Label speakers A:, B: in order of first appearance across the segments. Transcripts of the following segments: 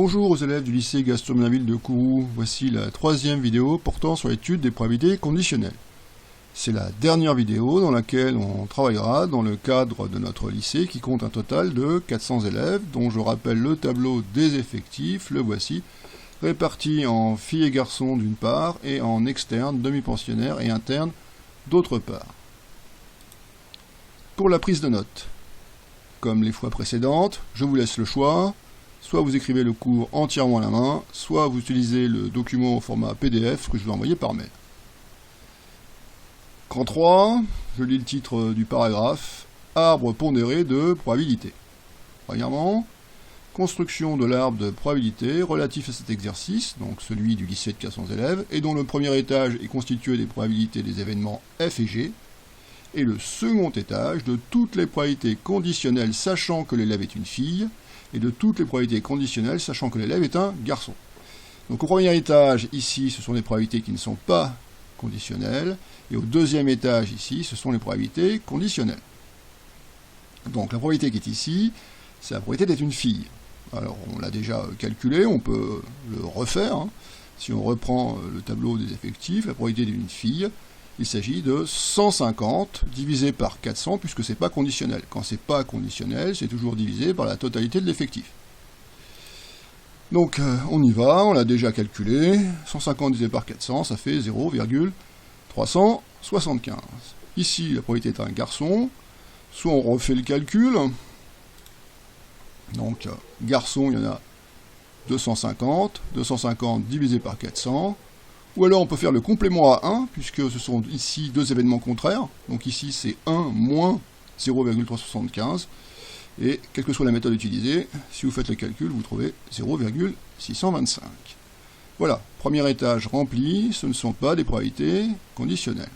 A: Bonjour aux élèves du lycée Gaston Minaville de Kourou, voici la troisième vidéo portant sur l'étude des probabilités conditionnelles. C'est la dernière vidéo dans laquelle on travaillera dans le cadre de notre lycée qui compte un total de 400 élèves, dont je rappelle le tableau des effectifs, le voici, répartis en filles et garçons d'une part et en externes, demi-pensionnaires et internes d'autre part. Pour la prise de notes, comme les fois précédentes, je vous laisse le choix. Soit vous écrivez le cours entièrement à la main, soit vous utilisez le document au format PDF que je vais envoyer par mail. Cran 3, je lis le titre du paragraphe, arbre pondéré de probabilité. Premièrement, construction de l'arbre de probabilité relatif à cet exercice, donc celui du lycée de 400 élèves, et dont le premier étage est constitué des probabilités des événements F et G, et le second étage de toutes les probabilités conditionnelles sachant que l'élève est une fille, et de toutes les probabilités conditionnelles, sachant que l'élève est un garçon. Donc au premier étage, ici, ce sont des probabilités qui ne sont pas conditionnelles, et au deuxième étage, ici, ce sont les probabilités conditionnelles. Donc la probabilité qui est ici, c'est la probabilité d'être une fille. Alors on l'a déjà calculé, on peut le refaire. Hein. Si on reprend le tableau des effectifs, la probabilité d'une fille, il s'agit de 150 divisé par 400, puisque c'est pas conditionnel. Quand c'est pas conditionnel, c'est toujours divisé par la totalité de l'effectif. Donc on y va, on l'a déjà calculé. 150 divisé par 400, ça fait 0,375. Ici, la probabilité est un garçon. Soit on refait le calcul. Donc garçon, il y en a 250. 250 divisé par 400. Ou alors on peut faire le complément à 1, puisque ce sont ici deux événements contraires. Donc ici c'est 1 moins 0,375. Et quelle que soit la méthode utilisée, si vous faites le calcul, vous trouvez 0,625. Voilà, premier étage rempli, ce ne sont pas des probabilités conditionnelles.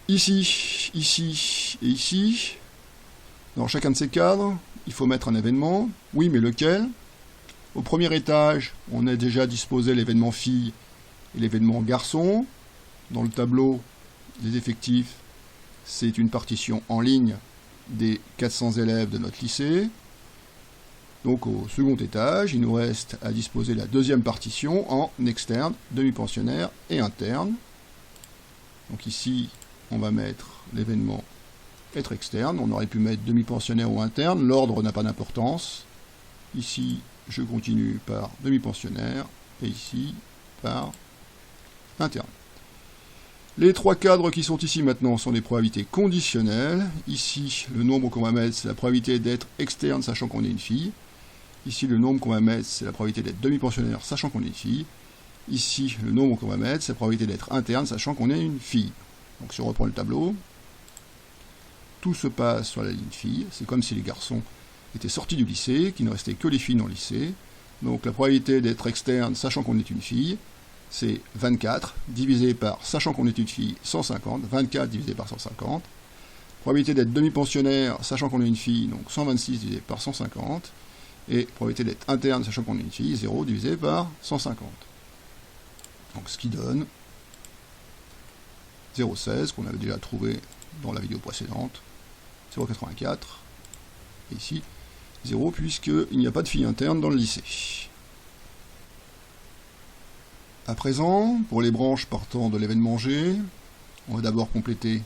A: Ici, ici et ici, dans chacun de ces cadres, il faut mettre un événement. Oui, mais lequel ? Au premier étage, on a déjà disposé l'événement fille et l'événement garçon. Dans le tableau des effectifs, c'est une partition en ligne des 400 élèves de notre lycée. Donc au second étage, il nous reste à disposer la deuxième partition en externe, demi-pensionnaire et interne. Donc ici, on va mettre l'événement être externe. On aurait pu mettre demi-pensionnaire ou interne. L'ordre n'a pas d'importance. Ici, je continue par demi-pensionnaire, et ici, par interne. Les trois cadres qui sont ici maintenant sont des probabilités conditionnelles. Ici, le nombre qu'on va mettre, c'est la probabilité d'être externe, sachant qu'on est une fille. Ici, le nombre qu'on va mettre, c'est la probabilité d'être demi-pensionnaire, sachant qu'on est une fille. Ici, le nombre qu'on va mettre, c'est la probabilité d'être interne, sachant qu'on est une fille. Donc si on reprend le tableau, tout se passe sur la ligne fille. C'est comme si les garçons étaient sortis du lycée, qu'il ne restait que les filles dans le lycée. Donc la probabilité d'être externe, sachant qu'on est une fille, c'est 24, divisé par, sachant qu'on est une fille, 150, 24 divisé par 150. Probabilité d'être demi-pensionnaire, sachant qu'on est une fille, donc 126 divisé par 150. Et probabilité d'être interne, sachant qu'on est une fille, 0 divisé par 150. Donc ce qui donne 0,16, qu'on avait déjà trouvé dans la vidéo précédente, 0,84, et ici 0, puisqu'il n'y a pas de fille interne dans le lycée. À présent, pour les branches partant de l'événement G, on va d'abord compléter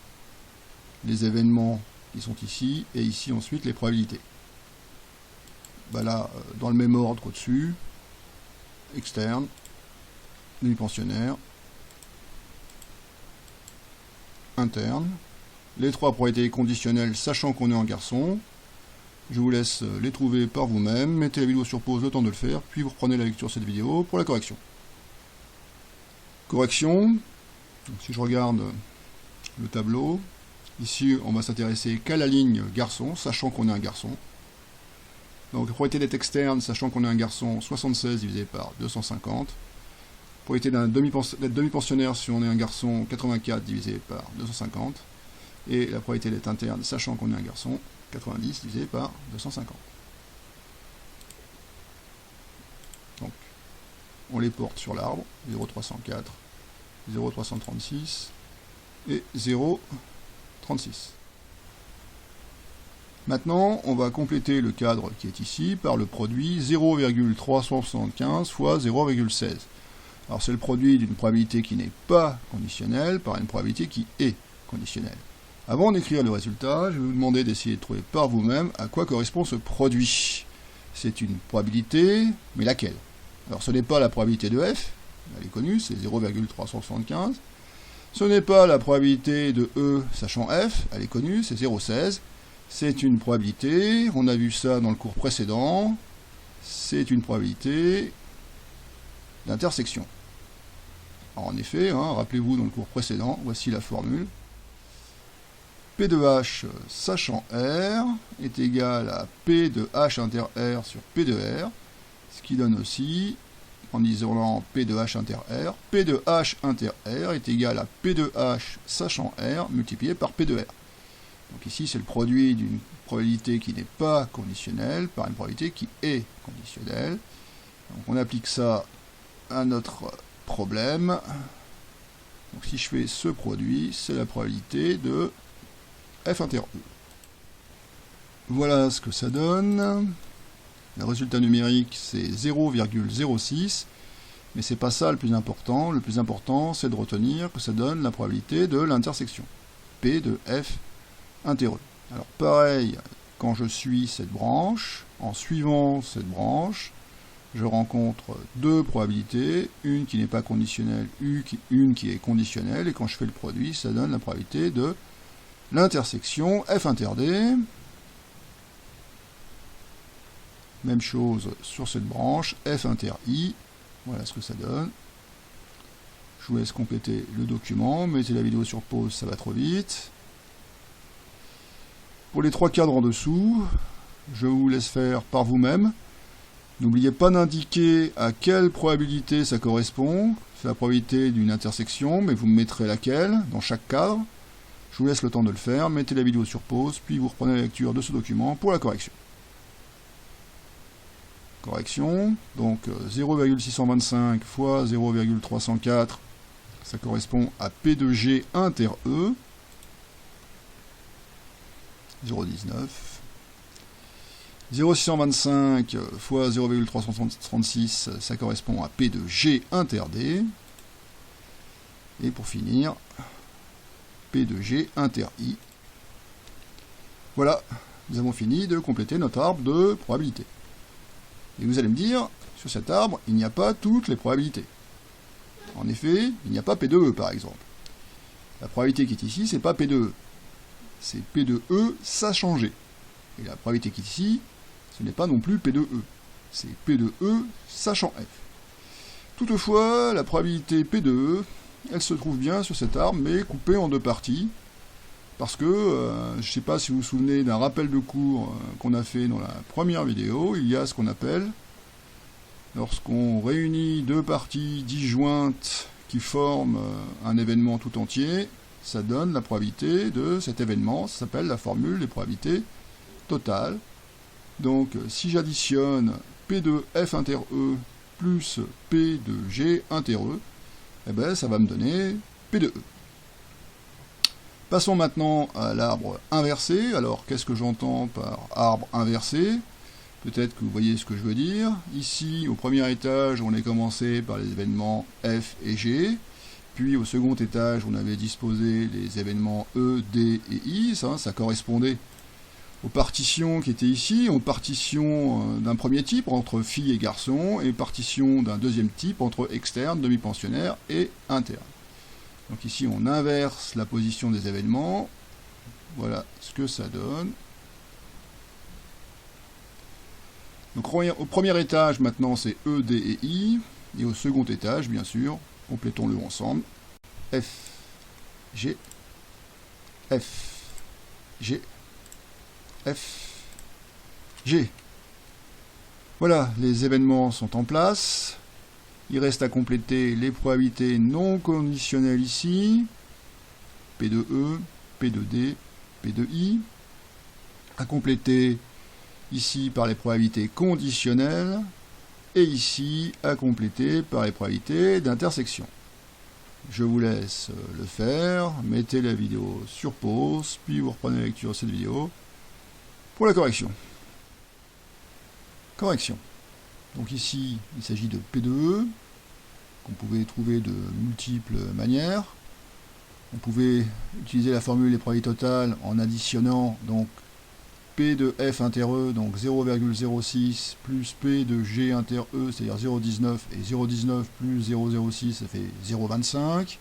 A: les événements qui sont ici, et ici ensuite les probabilités. Bah là, dans le même ordre au-dessus, externe, demi-pensionnaire, interne, les trois probabilités conditionnelles sachant qu'on est un garçon. Je vous laisse les trouver par vous-même, mettez la vidéo sur pause le temps de le faire, puis vous reprenez la lecture de cette vidéo pour la correction. Correction, donc si je regarde le tableau, ici on va s'intéresser qu'à la ligne garçon, sachant qu'on est un garçon. Donc la probabilité d'être externe, sachant qu'on est un garçon, 76 divisé par 250. Probabilité d'être demi-pensionnaire si on est un garçon, 84 divisé par 250. Et la probabilité d'être interne, sachant qu'on est un garçon, 90 divisé par 250. Donc, on les porte sur l'arbre, 0,304, 0,336 et 0,36. Maintenant, on va compléter le cadre qui est ici par le produit 0,375 fois 0,16. Alors c'est le produit d'une probabilité qui n'est pas conditionnelle par une probabilité qui est conditionnelle. Avant d'écrire le résultat, je vais vous demander d'essayer de trouver par vous-même à quoi correspond ce produit. C'est une probabilité, mais laquelle? Alors ce n'est pas la probabilité de f, elle est connue, c'est 0,375. Ce n'est pas la probabilité de E sachant f, elle est connue, c'est 0,16. C'est une probabilité, on a vu ça dans le cours précédent, c'est une probabilité d'intersection. En effet, rappelez-vous dans le cours précédent, voici la formule. P de H sachant R est égal à P de H inter R sur P de R, ce qui donne aussi, en isolant P de H inter R, P de H inter R est égal à P de H sachant R multiplié par P de R. Donc ici, c'est le produit d'une probabilité qui n'est pas conditionnelle par une probabilité qui est conditionnelle. Donc on applique ça à notre problème. Donc si je fais ce produit, c'est la probabilité de f inter E. Voilà ce que ça donne. Le résultat numérique, c'est 0,06. Mais c'est pas ça le plus important. Le plus important, c'est de retenir que ça donne la probabilité de l'intersection. P de f inter E. Alors pareil, quand je suis cette branche, en suivant cette branche, je rencontre deux probabilités, une qui n'est pas conditionnelle, une qui est conditionnelle, et quand je fais le produit, ça donne la probabilité de l'intersection f inter D. Même chose sur cette branche, f inter I, voilà ce que ça donne. Je vous laisse compléter le document, mettez la vidéo sur pause, ça va trop vite. Pour les trois cadres en dessous, je vous laisse faire par vous-même. N'oubliez pas d'indiquer à quelle probabilité ça correspond. C'est la probabilité d'une intersection, mais vous me mettrez laquelle dans chaque cadre. Je vous laisse le temps de le faire. Mettez la vidéo sur pause, puis vous reprenez la lecture de ce document pour la correction. Correction, donc 0,625 fois 0,304, ça correspond à P de G inter E. 0,19. 0,625 fois 0,336, ça correspond à P de G inter D. Et pour finir, P de G inter I. Voilà, nous avons fini de compléter notre arbre de probabilité. Et vous allez me dire, sur cet arbre, il n'y a pas toutes les probabilités. En effet, il n'y a pas P de E par exemple. La probabilité qui est ici, c'est pas P de E. C'est P de E, ça changé. Et la probabilité qui est ici, ce n'est pas non plus P de E. C'est P de E, sachant F. Toutefois, la probabilité P de E, elle se trouve bien sur cet arbre, mais coupée en deux parties. Parce que, je ne sais pas si vous vous souvenez d'un rappel de cours qu'on a fait dans la première vidéo, il y a ce qu'on appelle, lorsqu'on réunit deux parties disjointes qui forment un événement tout entier, ça donne la probabilité de cet événement, ça s'appelle la formule des probabilités totales. Donc si j'additionne P de F inter E plus P de G inter E, eh ben, ça va me donner P de E. Passons maintenant à l'arbre inversé. Alors qu'est-ce que j'entends par arbre inversé? Peut-être que vous voyez ce que je veux dire. Ici, au premier étage, on est commencé par les événements F et G. Puis au second étage, on avait disposé les événements E, D et I. Ça correspondait aux partitions qui étaient ici, aux partitions d'un premier type entre filles et garçons, et partitions d'un deuxième type entre externes, demi-pensionnaires et internes. Donc ici, on inverse la position des événements. Voilà ce que ça donne. Donc au premier étage, maintenant, c'est E, D et I. Et au second étage, bien sûr, complétons-le ensemble. F, G, F, G, F, G. Voilà, les événements sont en place. Il reste à compléter les probabilités non conditionnelles ici. P de E, P de D, P de I. À compléter ici par les probabilités conditionnelles. Et ici à compléter par les probabilités d'intersection. Je vous laisse le faire. Mettez la vidéo sur pause, puis vous reprenez la lecture de cette vidéo Pour la correction. Correction. Donc ici, il s'agit de P de E, qu'on pouvait trouver de multiples manières. On pouvait utiliser la formule des probabilités totales en additionnant donc P de F inter E, donc 0,06 plus P de G inter E, c'est-à-dire 0,19, et 0,19 plus 0,06, ça fait 0,25.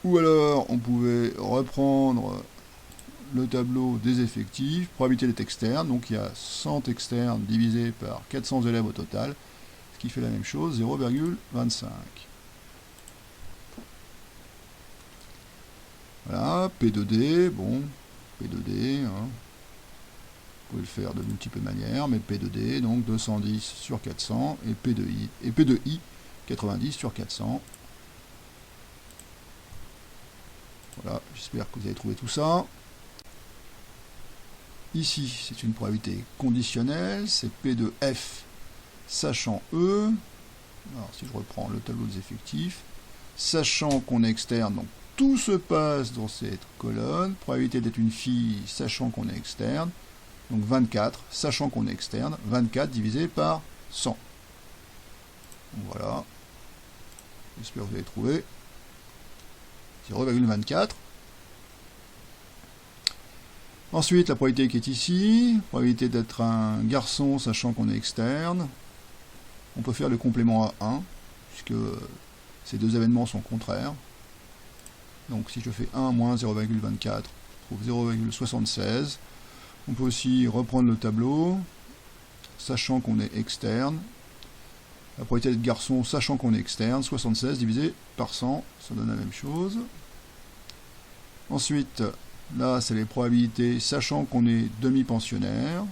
A: Ou alors, on pouvait reprendre le tableau des effectifs, probabilité d'être externe, donc il y a 100 externes divisé par 400 élèves au total, ce qui fait la même chose, 0,25. Voilà, P de D, bon, P de D, hein. Vous pouvez le faire de multiples manières, mais P de D, donc 210 sur 400, et P de I, 90 sur 400. Voilà, j'espère que vous avez trouvé tout ça. Ici, c'est une probabilité conditionnelle, c'est P de F sachant E. Alors, si je reprends le tableau des effectifs, sachant qu'on est externe, donc tout se passe dans cette colonne. Probabilité d'être une fille, sachant qu'on est externe. Donc 24, sachant qu'on est externe. 24 divisé par 100. Donc voilà. J'espère que vous avez trouvé. 0,24. Ensuite, la probabilité qui est ici. Probabilité d'être un garçon, sachant qu'on est externe. On peut faire le complément à 1, puisque ces deux événements sont contraires. Donc si je fais 1 moins 0,24, je trouve 0,76. On peut aussi reprendre le tableau, sachant qu'on est externe. La probabilité d'être garçon, sachant qu'on est externe, 76 divisé par 100, ça donne la même chose. Ensuite, là c'est les probabilités, sachant qu'on est demi-pensionnaire.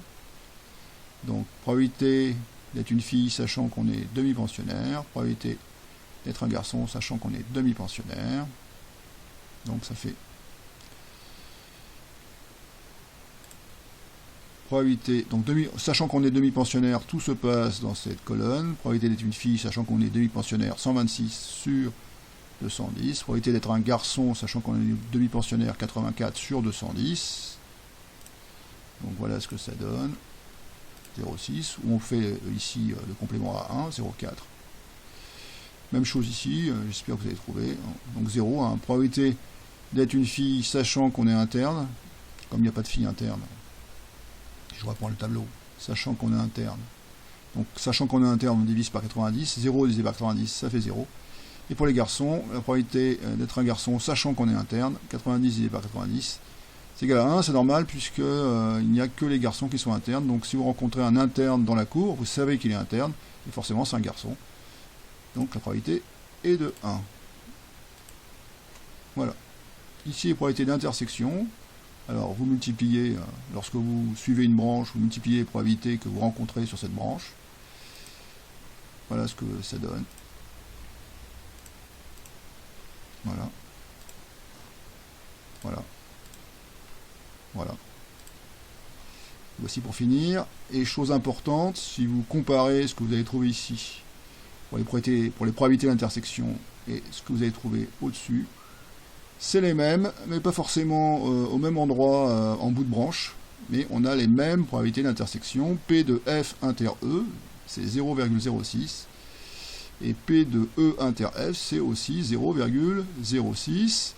A: Donc probabilité d'être une fille, sachant qu'on est demi-pensionnaire. Probabilité d'être un garçon, sachant qu'on est demi-pensionnaire. Donc ça fait probabilité, donc sachant qu'on est demi-pensionnaire, tout se passe dans cette colonne. Probabilité d'être une fille, sachant qu'on est demi-pensionnaire, 126 sur 210. Probabilité d'être un garçon, sachant qu'on est demi-pensionnaire, 84 sur 210. Donc voilà ce que ça donne. 0,6, où on fait ici le complément à 1, 0,4. Même chose ici, j'espère que vous avez trouvé. Donc 0, hein, probabilité d'être une fille, sachant qu'on est interne. Comme il n'y a pas de fille interne, je reprends le tableau, sachant qu'on est interne. Donc sachant qu'on est interne, on divise par 90. 0 divisé par 90, ça fait 0. Et pour les garçons, la probabilité d'être un garçon, sachant qu'on est interne, 90 divisé par 90, c'est égal à 1, c'est normal, puisque il n'y a que les garçons qui sont internes. Donc si vous rencontrez un interne dans la cour, vous savez qu'il est interne, et forcément c'est un garçon. Donc la probabilité est de 1. Voilà. Ici, les probabilités d'intersection. Alors, vous multipliez, lorsque vous suivez une branche, vous multipliez les probabilités que vous rencontrez sur cette branche. Voilà ce que ça donne. Voilà. Voilà. Voilà. Voici pour finir. Et chose importante, si vous comparez ce que vous avez trouvé ici, pour les probabilités d'intersection, et ce que vous avez trouvé au-dessus, c'est les mêmes, mais pas forcément au même endroit en bout de branche, mais on a les mêmes probabilités d'intersection. P de F inter E, c'est 0,06, et P de E inter F, c'est aussi 0,06.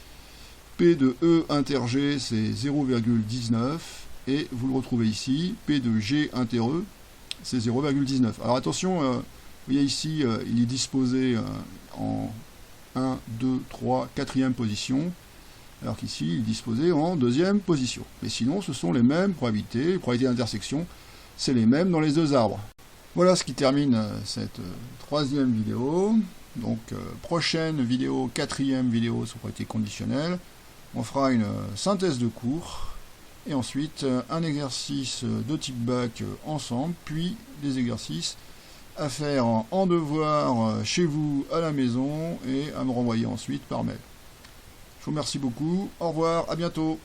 A: P de E inter G, c'est 0,19, et vous le retrouvez ici, P de G inter E, c'est 0,19. Alors attention, vous voyez ici, il est disposé en 1, 2, 3, 4e position, alors qu'ici, il est disposé en 2e position. Mais sinon, ce sont les mêmes probabilités, les probabilités d'intersection, c'est les mêmes dans les deux arbres. Voilà ce qui termine cette 3e vidéo. Donc, prochaine vidéo, 4e vidéo sur probabilité conditionnelle. On fera une synthèse de cours, et ensuite un exercice de type bac ensemble, puis des exercices à faire en devoir chez vous à la maison et à me renvoyer ensuite par mail. Je vous remercie beaucoup, au revoir, à bientôt.